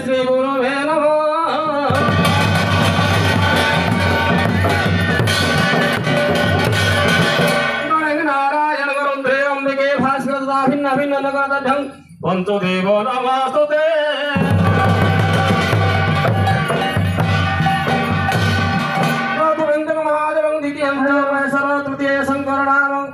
श्री गुरुवे नमः। नारायण गुरुन्द्रे अंबिके भास्कर भिन्न भिन्न नगरदं पंचदेव नमस्तुते। महादेवं द्वितीयं सर्व तृतीय शंकरनामं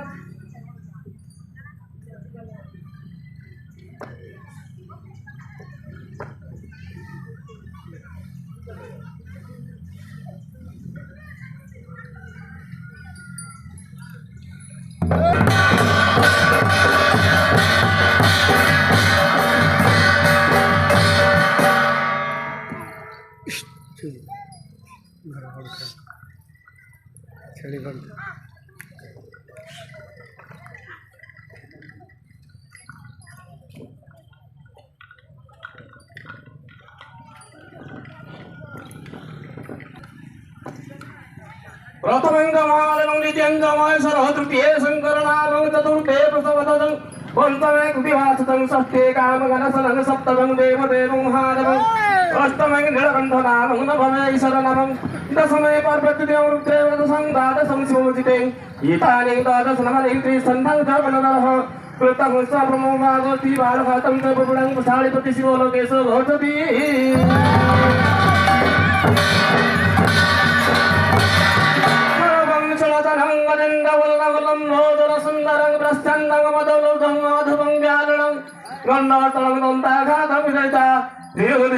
प्रथमंगमालंग द्वितीयंगमाय सर्व तृतीय शंकरनामं चतुर्थे प्रसवदं पंचमे कुटिवासतं षष्ठे कामगणसनं सप्तमं देवदेवं महादेवं अष्टमे नीलकंठनामं नवमे ईश्वरनामं दशमे पार्वतीदेवं रुद्रेव दशं द्वादशं शिवोचिते एतानि द्वादश नवनि त्रिसन्धं जपनदः कृतं स्वप्रमो भागवती बालघातं च प्रपुडं प्रसारिपति शिवो लोकेशो भवति।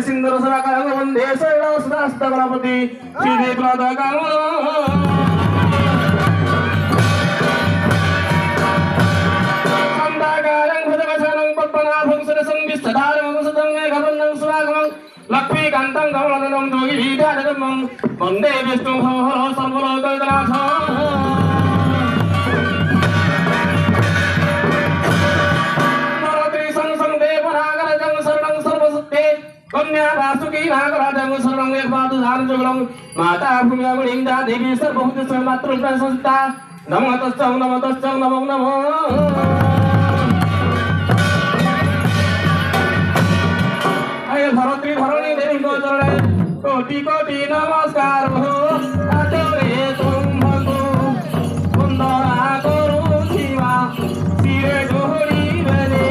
सिंदूर सराकांग वंदे सदास्त गणपति श्री प्रदाकांग संदाकालं भुजगशनं पद्मनाभं सुरसंविष्टधारं सुदंगे गवनं सुरागं लक्ष्मीकान्तं कमलदनं जोगिभीतारगमं वंदे विष्णुं हर सर्वलोकनाथं। कन्या वासुकी नागराजं सर्वं एकपादु धारं जुगलं माता भूम्या गुणिंदा देवी सर्वभूत स्वयंमातृ संस्था नमो तस्सं नमो नमो। अय धरत्री धरणी देवी को चरणे कोटि कोटि नमस्कार हो आतरे तुम भगो वंदना करो शिवा सिरे गोहरी बने।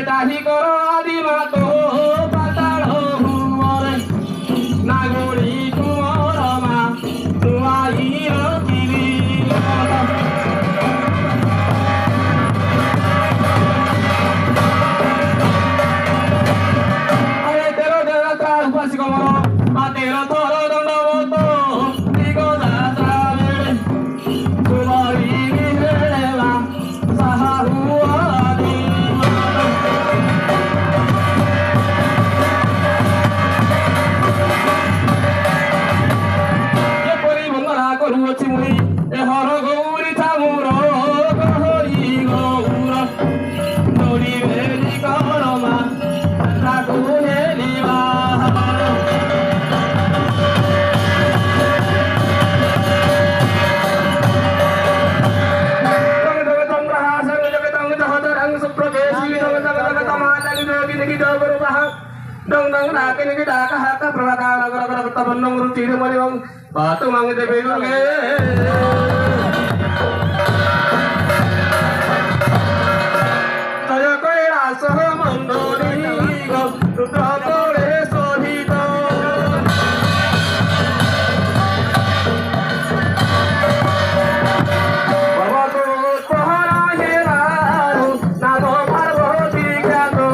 তাহি কর আদি মাতো পাতাল ভুবরে নাগরী তুমর মা তুয়াই রকিলি আরে তেরো দেবতা উপাসী কমর মা তেরো থর দণ্ডবত দিগো যাত্রা বেড়ে তুমারি বিহেলা সাহাহু আদি এপরি বন্দনা করুଅছি মুনি এ হর গৌরী ঠাকুর গহরি গৌর দৌড়ি বেলি কর মা তাকু হেলিবা dong dong na kini kita kahaka prabaka nagara nagara tabanong rutine mo yung batu mang debi nge tayo ko asa mandori go rutra kore sohito baba to pohara heraru nago parvati gato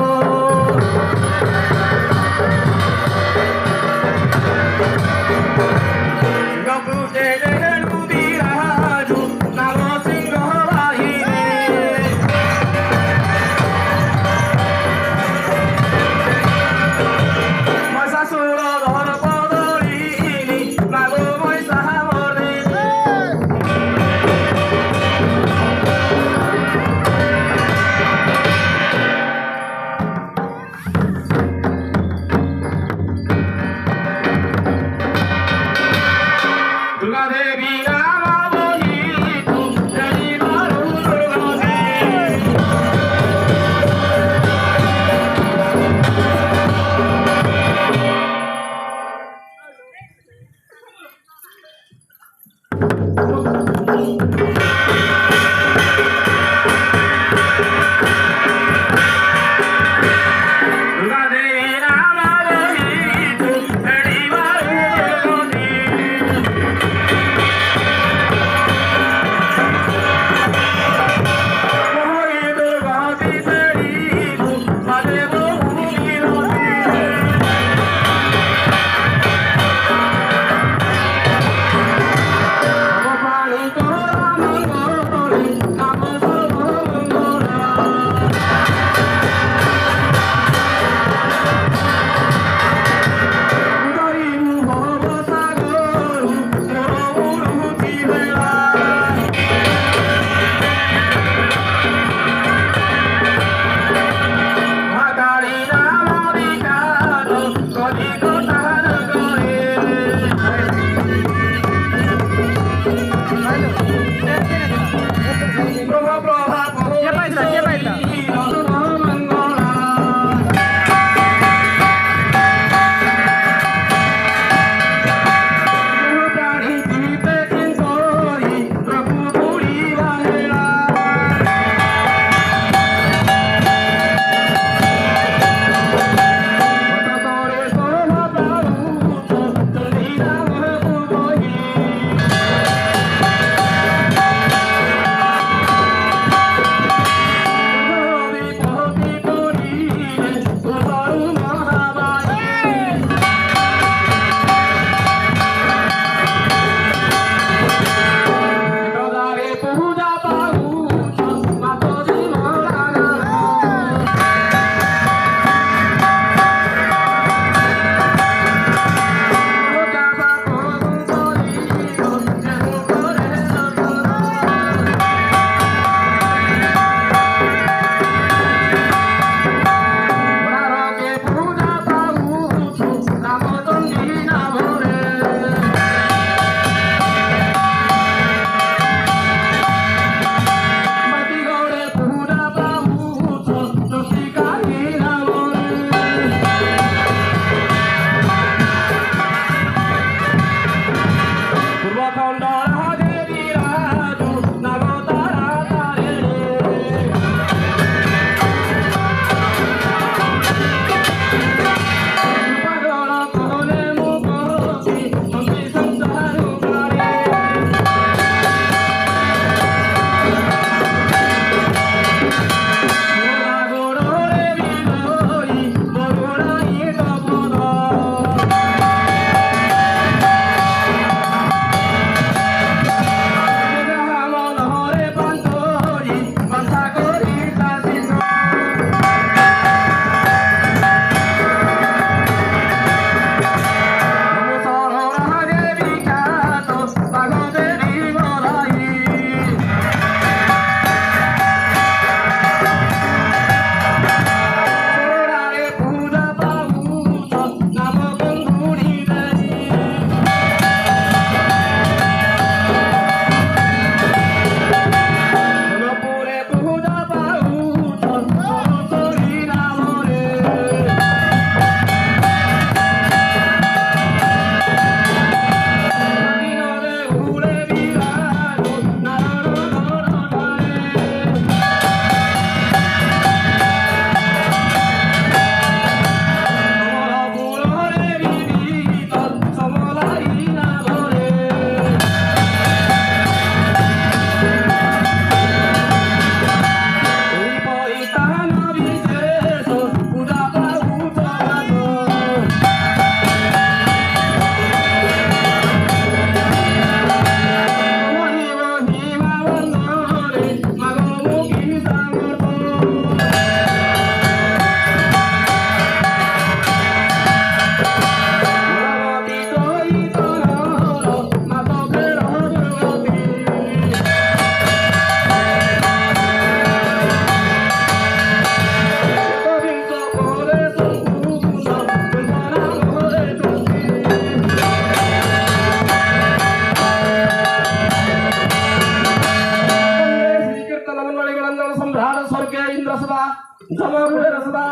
Kuber সদা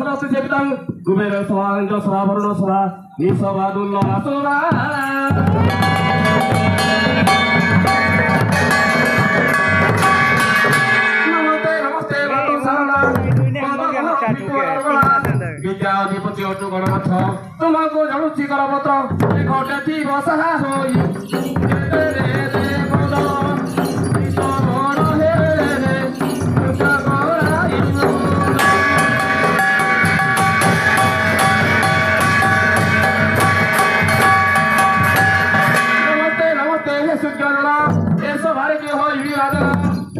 সরস্বতী সেবিতং কুবের সভা সভা বরুণ সভা নিঃসভা দুর্লভ সভা विद्याधिपति अटु गणनाथ तुमको जणुची करपत्र घटे थिब साहस होई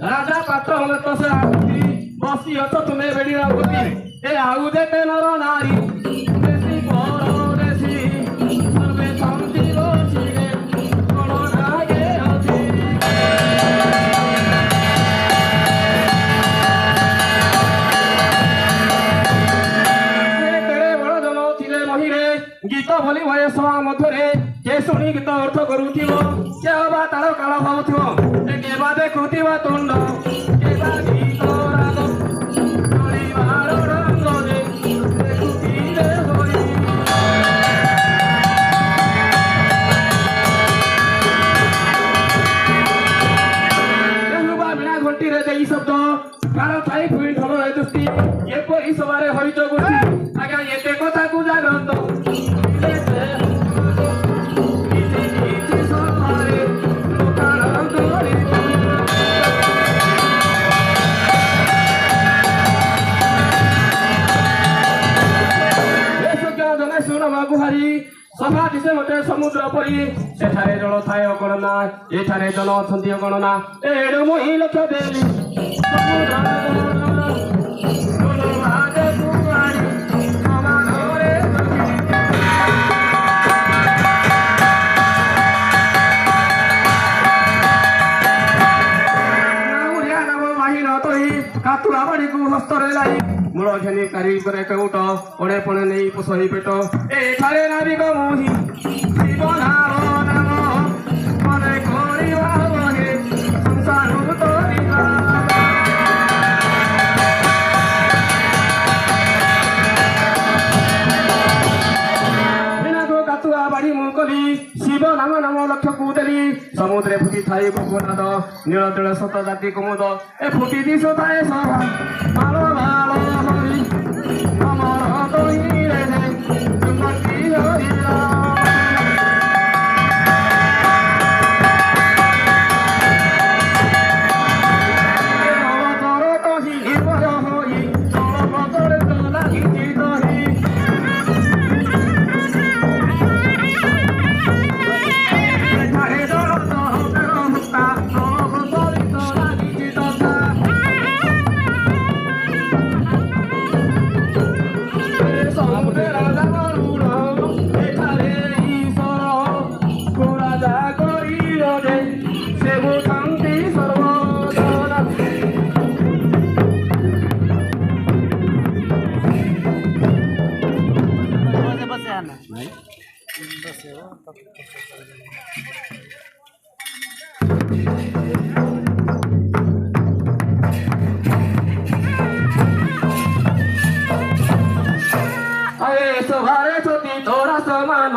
राजा पात्र बसी अच तुम्हें बेड़ी रागुती ए आउ देते नर नारी देसी परदेसी सर्वे शांति बसिरे कोण नागे अछि तेरे बड़ जन थिले महिरे गीत बोली भय सभा मध्यरे के शुणी गीत अर्थ करूथिबो के बा तार काल भावथिबो के बा देखुथिबा तुंड के बा गीत राग परिवार रंग दे देखुथिले होई रेलुबा बिना घंटी रे देई शब्द कार थाई फुई ढोल रे दृष्टि ये परी सवारे हरिच गुटी आज्ञा एते कथा को जागरत सभा दिशे मते समुद्र परी सेठारे जल थाय गणना एठारे जन अछंती गणना एडो मोहि लक्ष्य देली समुद्र कातुरा बाड़ी को हस्तरे लाई मूल झेनी कारी करे कौट पड़े पड़े नहीं पोसही पेट ए थारे नाविक मोहि जीवन नाम मने करिवा बहे संसार तोरिवा बिना को कातुरा बाड़ी मुकली शिव नाम नाम लक्ष्य को देली समुद्रे फुटी थाई बकनाद नील दील सत जाति कुमुद ए फुटी दिश थाए सभा मालो मालो हरि अमर तोहि रे तुमती हरिला सभारे छोटी थोड़ा समान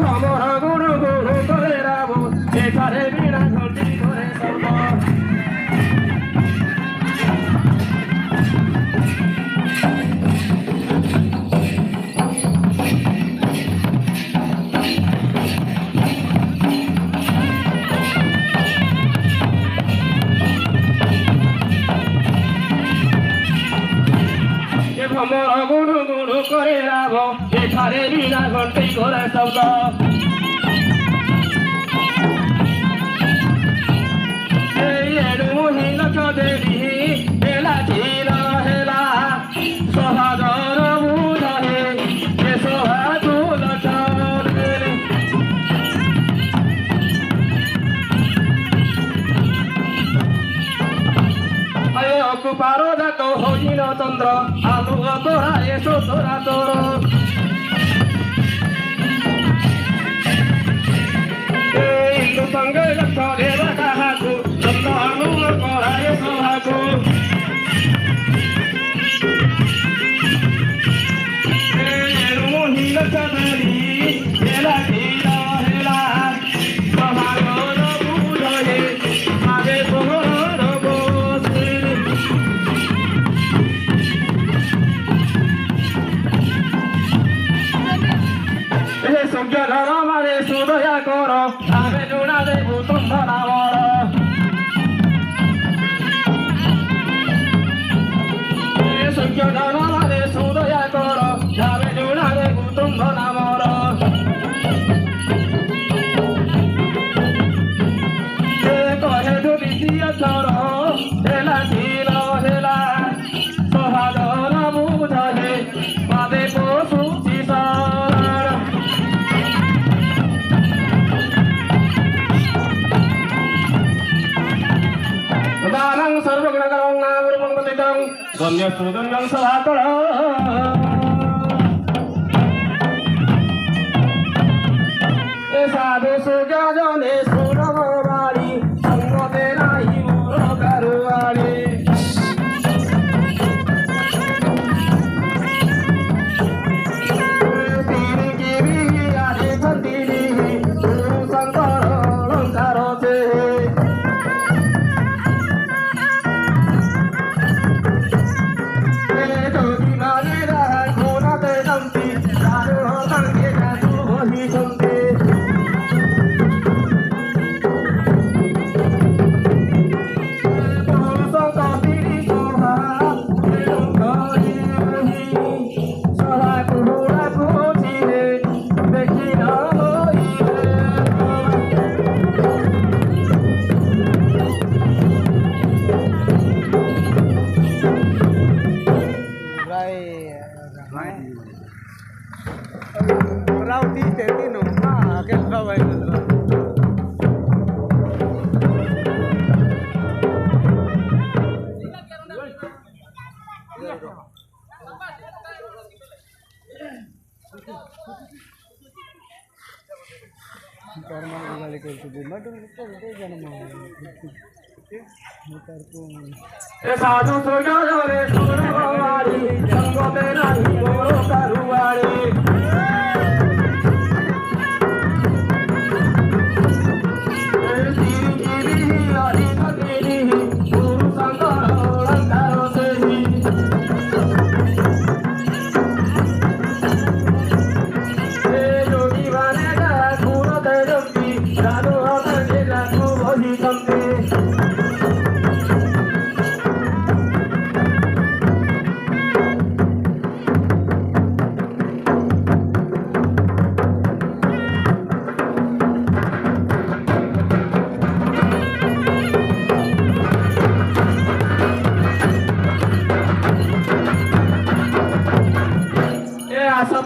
भ्रमर गुण गुण करे राम एठारे बीणा घंटी करे सर्व भ्रमर गुण गुण करे राम एठारे बीणा घंटी करे शब्द मोहि लक्ष्य देवी हेला झील हेला सभागर बुध हे सभा तुल कुपार जात हरिण चंद्र आलु तोरा यशो तोरा तोर ସୁଦୟା କର ଆମେ ଜୁଣା ଦେବୁ ତୁମ୍ଭ ନାମର ସୂର୍ଯ୍ୟ ଜନମାନେ ସୁଦୟା କର ଆମେ ଜୁଣା ଦେବୁ ତୁମ୍ଭ ନାମର କହେ ତୁ ଦ୍ୱିତୀୟ ଥର ହେଲା ଥିଲ ହେଲା ସଭାଦର ବୁଝେ ପାଦେ ପଶୁଛି ସାର ଦାନଂ ସର୍ବଗୁଣକରଂ ନାମରୂପଂ ପତିତଂ ଗମ୍ୟସ୍ତୁତଂ ସଭାତଳ ଏ ସାଧୁ ସୁଜନେ ସୁରମ ବାଣୀ ସଙ୍ଗତେ ନାହିଁ ମୋର କାରୁଆଣୀ साधु सुजने सुरम बाणी संगते नाही मोर कारुआणी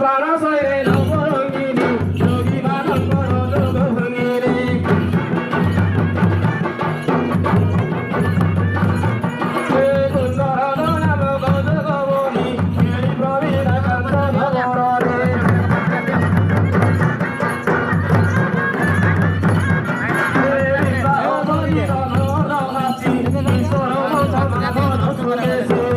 प्राण सैरे नवरंगिनी योगी मानकर जोग भंगिनी कुंदर नाम गज गवनी केळी प्रवीण कांत भवरे विवाह सहित नर हासी ईश्वर समागम सुरेशे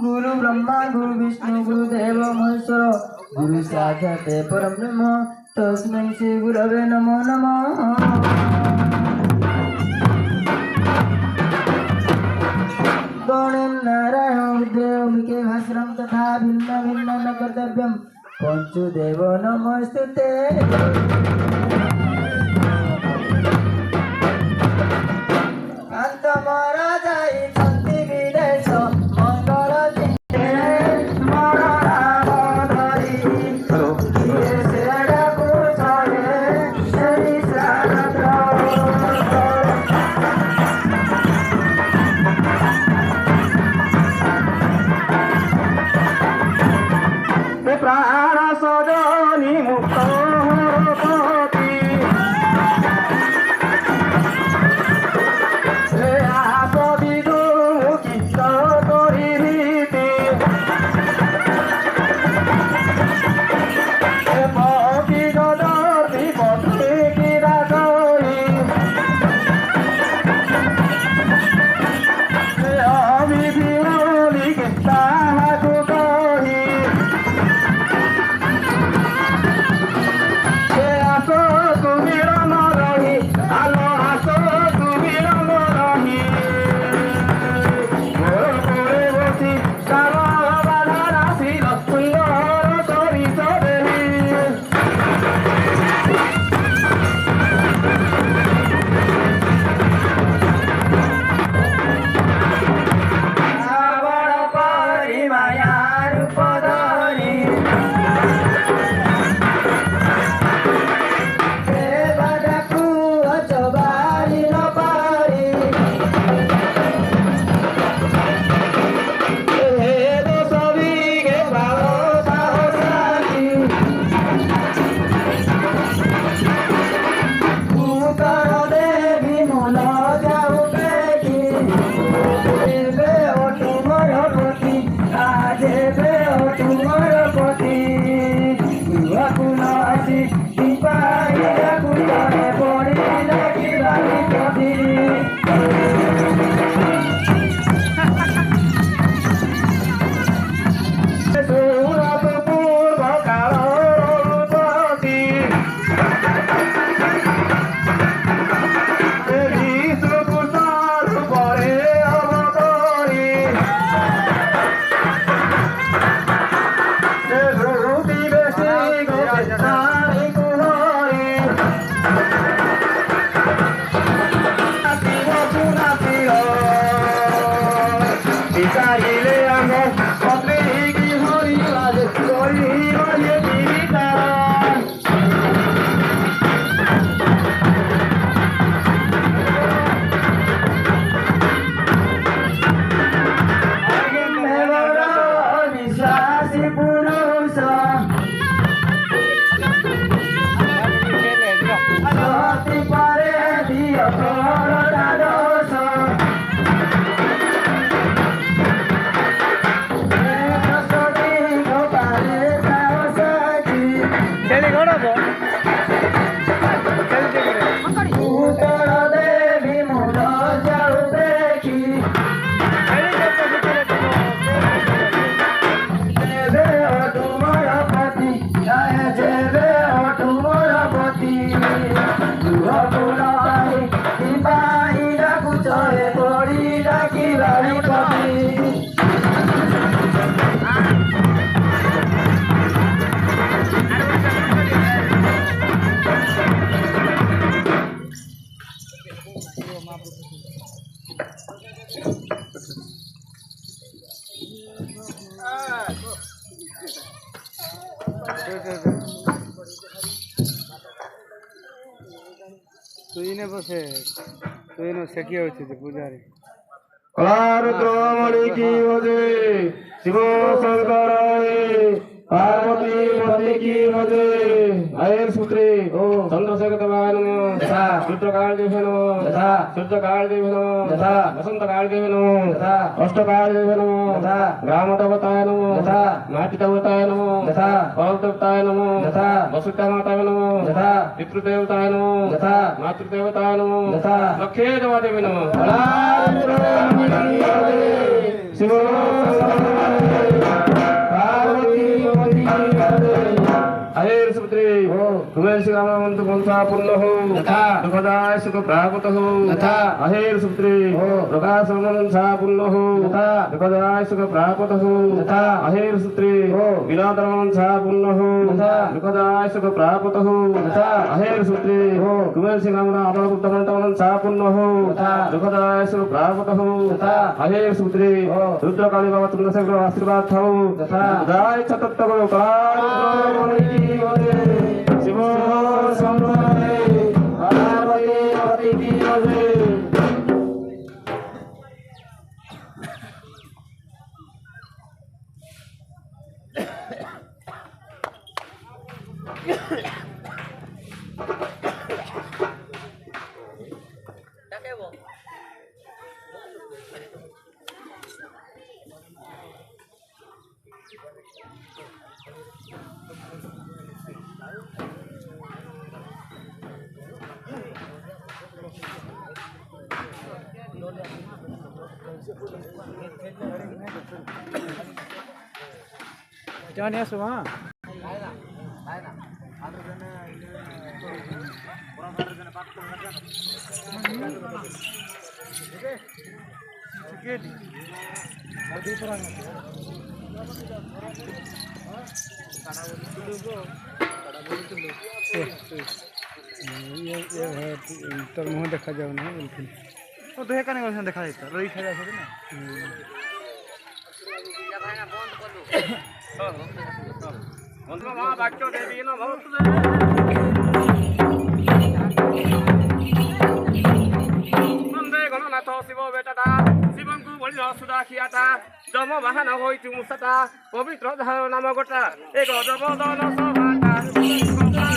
गुरु ब्रह्मा गुरु विष्णु गुरु देव महेश्वर गुरु साक्षात् परम ब्रह्म तस्मै श्री गुरवे नमो नमः गौणं नारायण विद्यामिके भास्रं तथा भिन्न भिन्न न कर्तव्यं पंचुदेव नमस्तुते अंत महाराजाई शांति विदेश मंगल प्राण सजनी मुक्त पति তুইনে বসে তুইনে শেখিয়ে হচ্ছে যে পূজারি কলারুদ্রমণি কি বজে শিব শঙ্করায় পার্বতী পতি কি বজে আয়ের সূত্রে ও চন্দ্রশেখরায় নমঃ যথা সূত্রকাল দেবে নমঃ যথা সূর্যকাল দেবে নমঃ যথা বসন্তকাল দেবে নমঃ যথা অষ্টকাল দেবে নমঃ যথা গ্রামদেবতায় নমঃ যথা মাতৃদেবতায় নমঃ যথা কলদেবতায় নমঃ যথা বসুদেবতায় নমঃ যথা পিতৃদেবতায় নমঃ যথা মাতৃদেবতায় নমঃ যথা লক্ষ্মী দেবতায় নমঃ শিব আহের সুপুত্রে তুমি শ্রীরামন্ত বংশা পূর্ণ হো দুঃখদায় সুখ প্রাপত হো আহের সুপুত্রে প্রকাশ বংশা পূর্ণ হো দুঃখদায় সুখ প্রাপত হো আহের সূত্রে বিনাদর বংশা পূর্ণ হো দুঃখদায় সুখ প্রাপত হো আহের সূত্রে তুমি শ্রীরাম আমার বুদ্ধ বংশা পূর্ণ হো দুঃখদায় সুখ প্রাপত হো আহের সূত্রে রুদ্রকালী বাবা চন্দ্রশেখর আশীর্বাদ হো জয় চতুর্থ গুরু শিব শঙ্করায় পার্বতী পতি কি বজে জানি আসো মা তোর মুহ দেখা যাও না বিলকুল ও তো এখানে দেখা যেত রই খাই আছে না বাক্য দেবী নমঃ বন্দে গণনাথ শিব বেটাটা শিবଙ୍କୁ বলি সুদা খিয়াটা যম বাহন হইতু মুসাটা পবিত্র নাম গোটা এক জবদন সভাটা